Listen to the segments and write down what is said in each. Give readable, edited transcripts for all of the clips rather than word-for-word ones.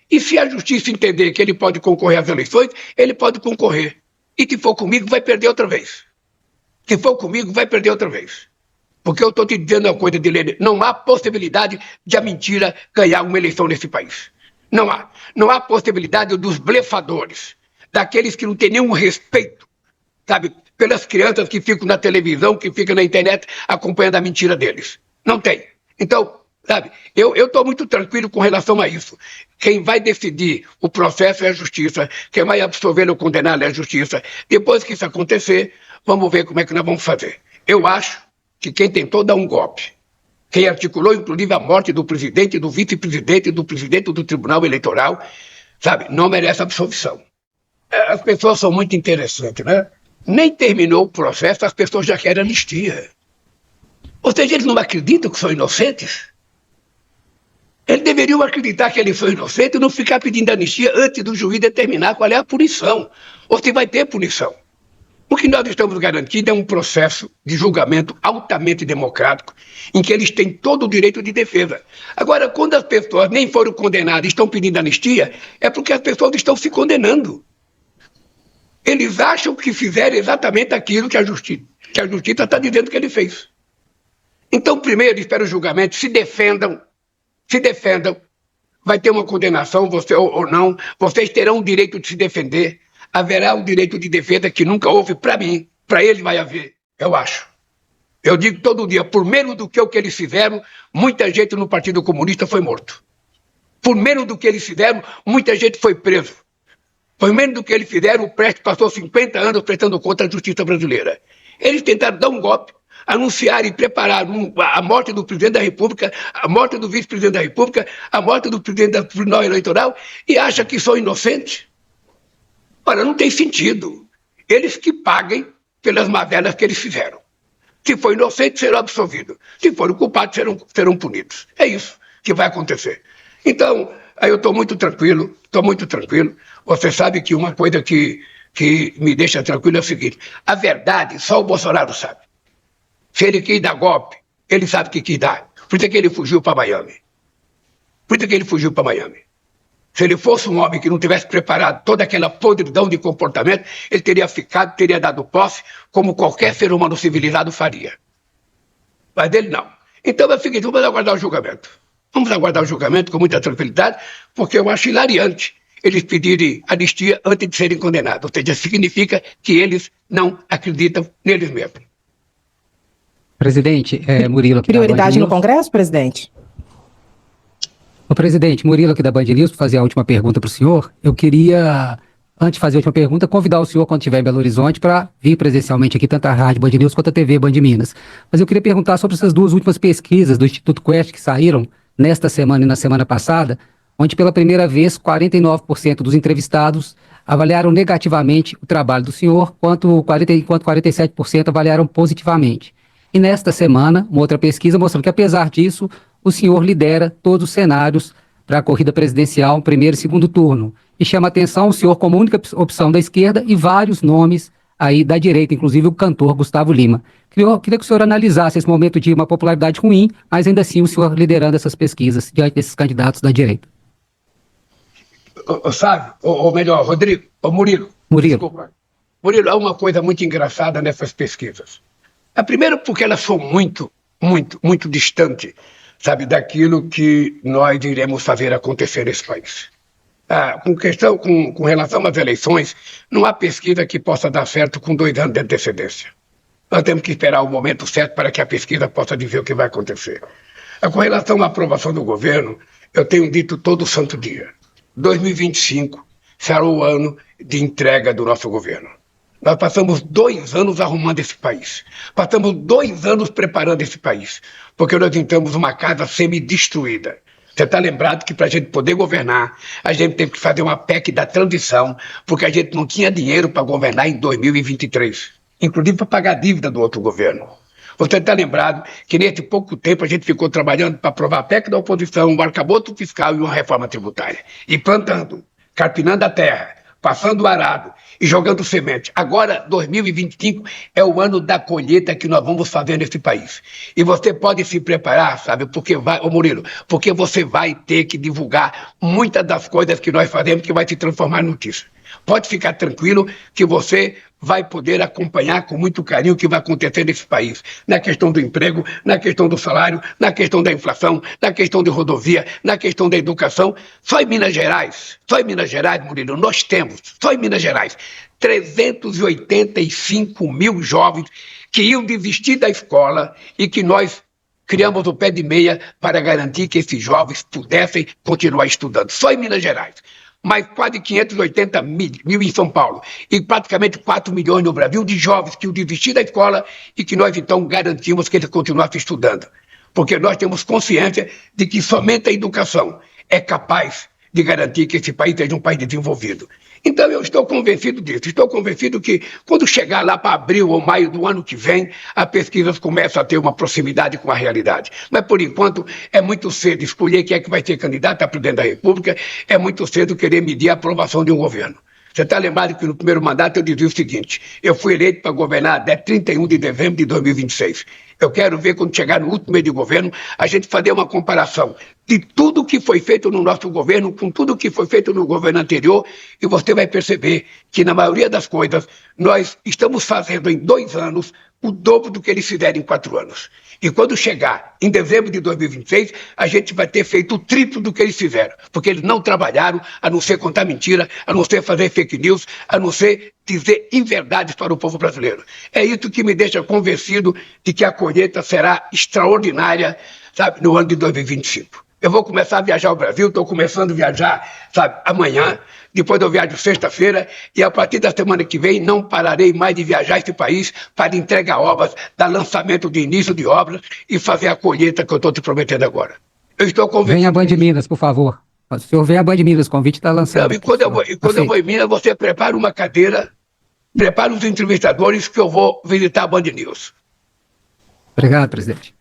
E se a justiça entender que ele pode concorrer às eleições, ele pode concorrer. E se for comigo, vai perder outra vez. Se for comigo, vai perder outra vez. Porque eu estou te dizendo uma coisa, Dilene, não há possibilidade de a mentira ganhar uma eleição nesse país. Não há. Não há possibilidade dos blefadores, daqueles que não têm nenhum respeito, sabe, pelas crianças que ficam na televisão, que ficam na internet acompanhando a mentira deles. Não tem. Então, sabe, eu estou muito tranquilo com relação a isso. Quem vai decidir o processo é a justiça, quem vai absolver ou condenar é a justiça. Depois que isso acontecer, vamos ver como é que nós vamos fazer. Eu acho que quem tentou dar um golpe, quem articulou inclusive a morte do presidente, do vice-presidente, do presidente do Tribunal Eleitoral, sabe, não merece absolvição. As pessoas são muito interessantes, né? Nem terminou o processo, as pessoas já querem anistia. Ou seja, eles não acreditam que são inocentes? Eles deveriam acreditar que eles são inocentes e não ficar pedindo anistia antes do juiz determinar qual é a punição, ou se vai ter punição. O que nós estamos garantindo é um processo de julgamento altamente democrático, em que eles têm todo o direito de defesa. Agora, quando as pessoas nem foram condenadas e estão pedindo anistia, é porque as pessoas estão se condenando. Eles acham que fizeram exatamente aquilo que a justiça está dizendo que ele fez. Então, primeiro, espera o julgamento, se defendam, vai ter uma condenação, você ou não, vocês terão o direito de se defender, haverá um direito de defesa que nunca houve para mim, para eles vai haver, eu acho. Eu digo todo dia, por menos do que o que eles fizeram, muita gente no Partido Comunista foi morto. Por menos do que eles fizeram, muita gente foi preso. Por menos do que eles fizeram, o Prestes passou 50 anos prestando conta à justiça brasileira. Eles tentaram dar um golpe, anunciar e preparar a morte do presidente da República, a morte do vice-presidente da República, a morte do presidente do Tribunal Eleitoral e acham que são inocentes. Ora, não tem sentido. Eles que paguem pelas mazelas que eles fizeram. Se for inocente, serão absolvidos. Se forem culpados, serão punidos. É isso que vai acontecer. Então, aí eu estou muito tranquilo. Você sabe que uma coisa que me deixa tranquilo é o seguinte, a verdade só o Bolsonaro sabe. Se ele quis dar golpe, ele sabe que quis dar. Por isso é que ele fugiu para Miami. Se ele fosse um homem que não tivesse preparado toda aquela podridão de comportamento, ele teria dado posse, como qualquer ser humano civilizado faria. Mas ele não. Então é o seguinte, vamos aguardar o julgamento. Vamos aguardar o julgamento com muita tranquilidade, porque eu acho hilariante eles pedirem anistia antes de serem condenados. Ou seja, significa que eles não acreditam neles mesmos. Presidente, Murilo aqui prioridade no Congresso, presidente? O presidente, Murilo aqui da Band News, para fazer a última pergunta para o senhor. Eu queria, antes de fazer a última pergunta, convidar o senhor, quando estiver em Belo Horizonte, para vir presencialmente aqui, tanto a Rádio Band News quanto a TV Band Minas. Mas eu queria perguntar sobre essas duas últimas pesquisas do Instituto Quest que saíram nesta semana e na semana passada, onde pela primeira vez 49% dos entrevistados avaliaram negativamente o trabalho do senhor, enquanto 47% avaliaram positivamente. E nesta semana, uma outra pesquisa mostrando que, apesar disso, o senhor lidera todos os cenários para a corrida presidencial, primeiro e segundo turno. E chama a atenção o senhor como única opção da esquerda e vários nomes aí da direita, inclusive o cantor Gustavo Lima. Queria que o senhor analisasse esse momento de uma popularidade ruim, mas ainda assim o senhor liderando essas pesquisas diante desses candidatos da direita. Sabe, ou melhor, Murilo. Desculpa. Murilo, há uma coisa muito engraçada nessas pesquisas. A primeira porque elas são muito distantes, sabe, daquilo que nós iremos fazer acontecer nesse país. Com relação às eleições, não há pesquisa que possa dar certo com 2 anos de antecedência. Nós temos que esperar o momento certo para que a pesquisa possa dizer o que vai acontecer. Com relação à aprovação do governo, eu tenho dito todo santo dia, 2025 será o ano de entrega do nosso governo. Nós passamos 2 anos arrumando esse país. Passamos 2 anos preparando esse país. Porque nós entramos numa casa semi-destruída. Você está lembrado que para a gente poder governar, a gente teve que fazer uma PEC da transição, porque a gente não tinha dinheiro para governar em 2023. Inclusive para pagar a dívida do outro governo. Você está lembrado que nesse pouco tempo a gente ficou trabalhando para aprovar a PEC da oposição, um arcabouço fiscal e uma reforma tributária. E plantando, carpinando a terra, passando o arado e jogando semente. Agora, 2025 é o ano da colheita que nós vamos fazer nesse país. E você pode se preparar, sabe, porque vai, ô Murilo, porque você vai ter que divulgar muitas das coisas que nós fazemos que vai se transformar em notícia. Pode ficar tranquilo que você vai poder acompanhar com muito carinho o que vai acontecer nesse país, na questão do emprego, na questão do salário, na questão da inflação, na questão de rodovia, na questão da educação. Só em Minas Gerais, Murilo, nós temos, só em Minas Gerais, 385 mil jovens que iam desistir da escola e que nós criamos o pé de meia para garantir que esses jovens pudessem continuar estudando. Só em Minas Gerais. Mais quase 580 mil em São Paulo e praticamente 4 milhões no Brasil de jovens que iam desistir da escola e que nós então garantimos que eles continuassem estudando. Porque nós temos consciência de que somente a educação é capaz de garantir que esse país seja um país desenvolvido. Então eu estou convencido disso, estou convencido que quando chegar lá para abril ou maio do ano que vem, as pesquisas começam a ter uma proximidade com a realidade. Mas por enquanto é muito cedo escolher quem é que vai ser candidato a presidente da República, é muito cedo querer medir a aprovação de um governo. Você está lembrado que no primeiro mandato eu dizia o seguinte, eu fui eleito para governar até 31 de dezembro de 2026. Eu quero ver quando chegar no último mês de governo, a gente fazer uma comparação de tudo que foi feito no nosso governo com tudo que foi feito no governo anterior e você vai perceber que na maioria das coisas nós estamos fazendo em 2 anos o dobro do que eles fizeram em 4 anos. E quando chegar em dezembro de 2026, a gente vai ter feito o triplo do que eles fizeram, porque eles não trabalharam a não ser contar mentira, a não ser fazer fake news, a não ser dizer inverdades para o povo brasileiro. É isso que me deixa convencido de que a colheita será extraordinária, sabe, no ano de 2025. Eu vou começar a viajar ao Brasil, estou começando a viajar, sabe, amanhã, depois eu viajo sexta-feira e a partir da semana que vem não pararei mais de viajar esse país para entregar obras, dar lançamento de início de obras e fazer a colheita que eu estou te prometendo agora. Eu estou convencido. Venha a Band Minas, por favor. Se o senhor vem a Band Minas, o convite está lançado. Não, e quando eu vou em Minas, você prepara uma cadeira, prepara os entrevistadores que eu vou visitar a Band News. Obrigado, presidente.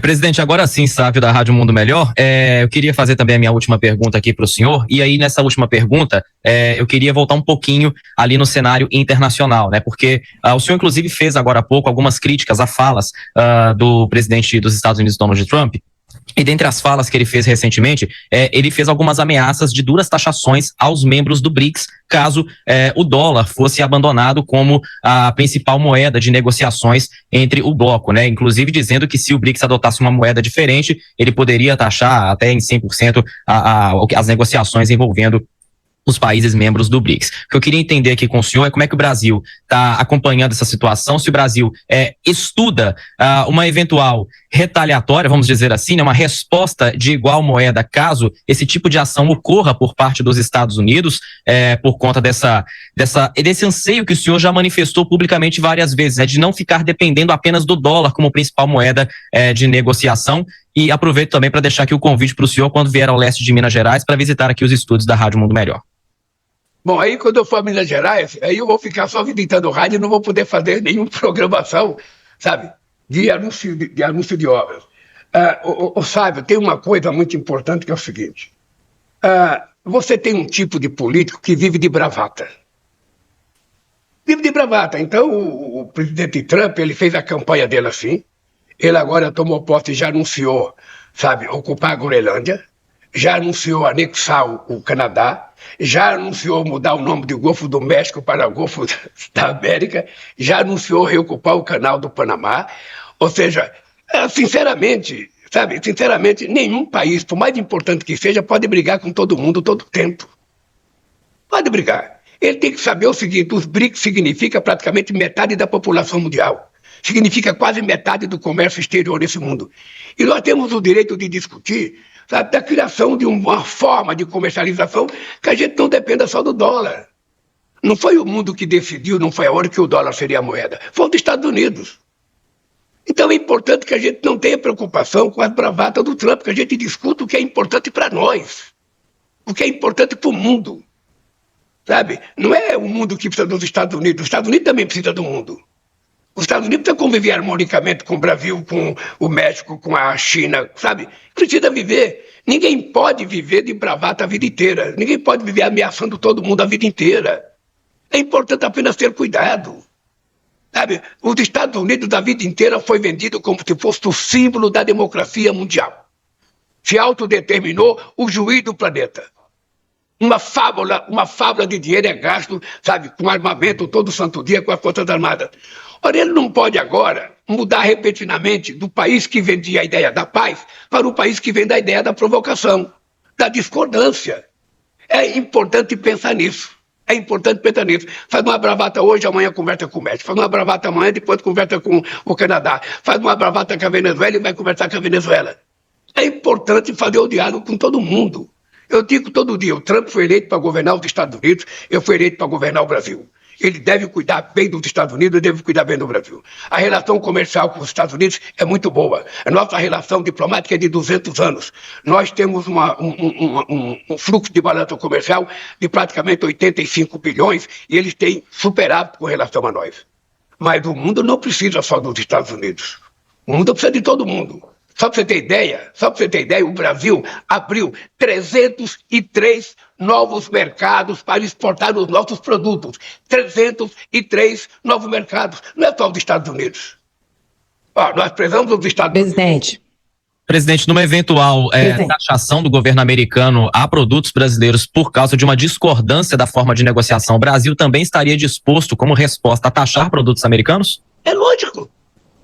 Presidente, agora sim, Sávio da Rádio Mundo Melhor, eu queria fazer também a minha última pergunta aqui para o senhor, e aí nessa última pergunta, eu queria voltar um pouquinho ali no cenário internacional, né, porque o senhor inclusive fez agora há pouco algumas críticas a falas do presidente dos Estados Unidos, Donald Trump. E dentre as falas que ele fez recentemente, ele fez algumas ameaças de duras taxações aos membros do BRICS, caso o dólar fosse abandonado como a principal moeda de negociações entre o bloco, né? Inclusive dizendo que se o BRICS adotasse uma moeda diferente, ele poderia taxar até em 100% as negociações envolvendo os países membros do BRICS. O que eu queria entender aqui com o senhor é como é que o Brasil está acompanhando essa situação, se o Brasil estuda uma eventual retaliatória, vamos dizer assim, né, uma resposta de igual moeda caso esse tipo de ação ocorra por parte dos Estados Unidos, por conta desse anseio que o senhor já manifestou publicamente várias vezes, de não ficar dependendo apenas do dólar como principal moeda de negociação. E aproveito também para deixar aqui o convite para o senhor quando vier ao leste de Minas Gerais para visitar aqui os estúdios da Rádio Mundo Melhor. Bom, aí quando eu for a Minas Gerais, aí eu vou ficar só visitando rádio e não vou poder fazer nenhuma programação, sabe, de anúncio de obras. Sábio, tem uma coisa muito importante que é o seguinte. Você tem um tipo de político que vive de bravata. Vive de bravata. Então, o presidente Trump, ele fez a campanha dele assim. Ele agora tomou posse e já anunciou, sabe, ocupar a Groenlândia. Já anunciou anexar o Canadá, já anunciou mudar o nome do Golfo do México para Golfo da América, já anunciou reocupar o Canal do Panamá. Ou seja, sinceramente, nenhum país, por mais importante que seja, pode brigar com todo mundo todo tempo. Pode brigar. Ele tem que saber o seguinte, os BRICS significa praticamente metade da população mundial. Significa quase metade do comércio exterior nesse mundo. E nós temos o direito de discutir, sabe, da criação de uma forma de comercialização que a gente não dependa só do dólar. Não foi o mundo que decidiu, não foi a hora que o dólar seria a moeda. Foi os Estados Unidos. Então é importante que a gente não tenha preocupação com as bravatas do Trump, que a gente discuta o que é importante para nós, o que é importante para o mundo. Sabe? Não é o mundo que precisa dos Estados Unidos também precisa do mundo. Os Estados Unidos precisam conviver harmonicamente com o Brasil, com o México, com a China, sabe? Precisa viver. Ninguém pode viver de bravata a vida inteira. Ninguém pode viver ameaçando todo mundo a vida inteira. É importante apenas ter cuidado. Sabe? Os Estados Unidos da vida inteira foi vendido como se fosse o símbolo da democracia mundial. Se autodeterminou o juiz do planeta. Uma fábula de dinheiro é gasto, sabe, com armamento todo santo dia com as Forças Armadas. Ora, ele não pode agora mudar repentinamente do país que vendia a ideia da paz para o país que vende a ideia da provocação, da discordância. É importante pensar nisso. É importante pensar nisso. Faz uma bravata hoje, amanhã conversa com o México. Faz uma bravata amanhã, depois conversa com o Canadá. Faz uma bravata com a Venezuela e vai conversar com a Venezuela. É importante fazer o diálogo com todo mundo. Eu digo todo dia, o Trump foi eleito para governar os Estados Unidos, eu fui eleito para governar o Brasil. Ele deve cuidar bem dos Estados Unidos e deve cuidar bem do Brasil. A relação comercial com os Estados Unidos é muito boa. A nossa relação diplomática é de 200 anos. Nós temos um fluxo de balança comercial de praticamente 85 bilhões e eles têm superávit com relação a nós. Mas o mundo não precisa só dos Estados Unidos. O mundo precisa de todo mundo. Só para você ter ideia, o Brasil abriu 303 novos mercados para exportar os nossos produtos. 303 novos mercados. Não é só os Estados Unidos. Nós precisamos dos Estados Unidos. Presidente, numa eventual taxação do governo americano a produtos brasileiros por causa de uma discordância da forma de negociação, o Brasil também estaria disposto, como resposta, a taxar produtos americanos? É lógico.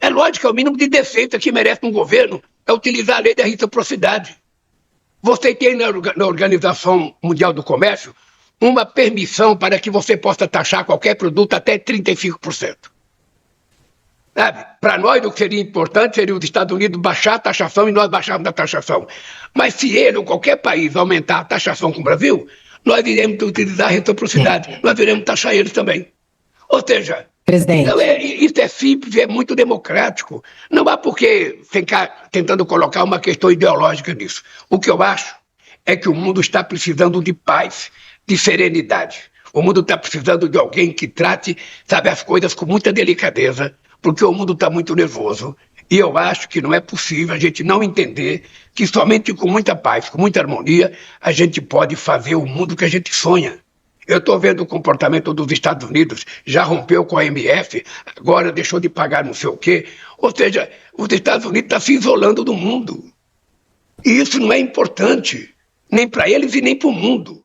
É lógico, é o mínimo de defeito que merece um governo, é utilizar a lei da reciprocidade. Você tem na Organização Mundial do Comércio uma permissão para que você possa taxar qualquer produto até 35%. Sabe? Para nós, o que seria importante seria os Estados Unidos baixar a taxação e nós baixarmos a taxação. Mas se ele ou qualquer país aumentar a taxação com o Brasil, nós iremos utilizar a reciprocidade, nós iremos taxar eles também. Ou seja, presidente, isso é simples, é muito democrático. Não há por que ficar tentando colocar uma questão ideológica nisso. O que eu acho é que o mundo está precisando de paz, de serenidade. O mundo está precisando de alguém que trate, sabe, as coisas com muita delicadeza, porque o mundo está muito nervoso. E eu acho que não é possível a gente não entender que somente com muita paz, com muita harmonia, a gente pode fazer o mundo que a gente sonha. Eu estou vendo o comportamento dos Estados Unidos, já rompeu com a IMF, agora deixou de pagar não sei o quê. Ou seja, os Estados Unidos estão se isolando do mundo. E isso não é importante, nem para eles e nem para o mundo.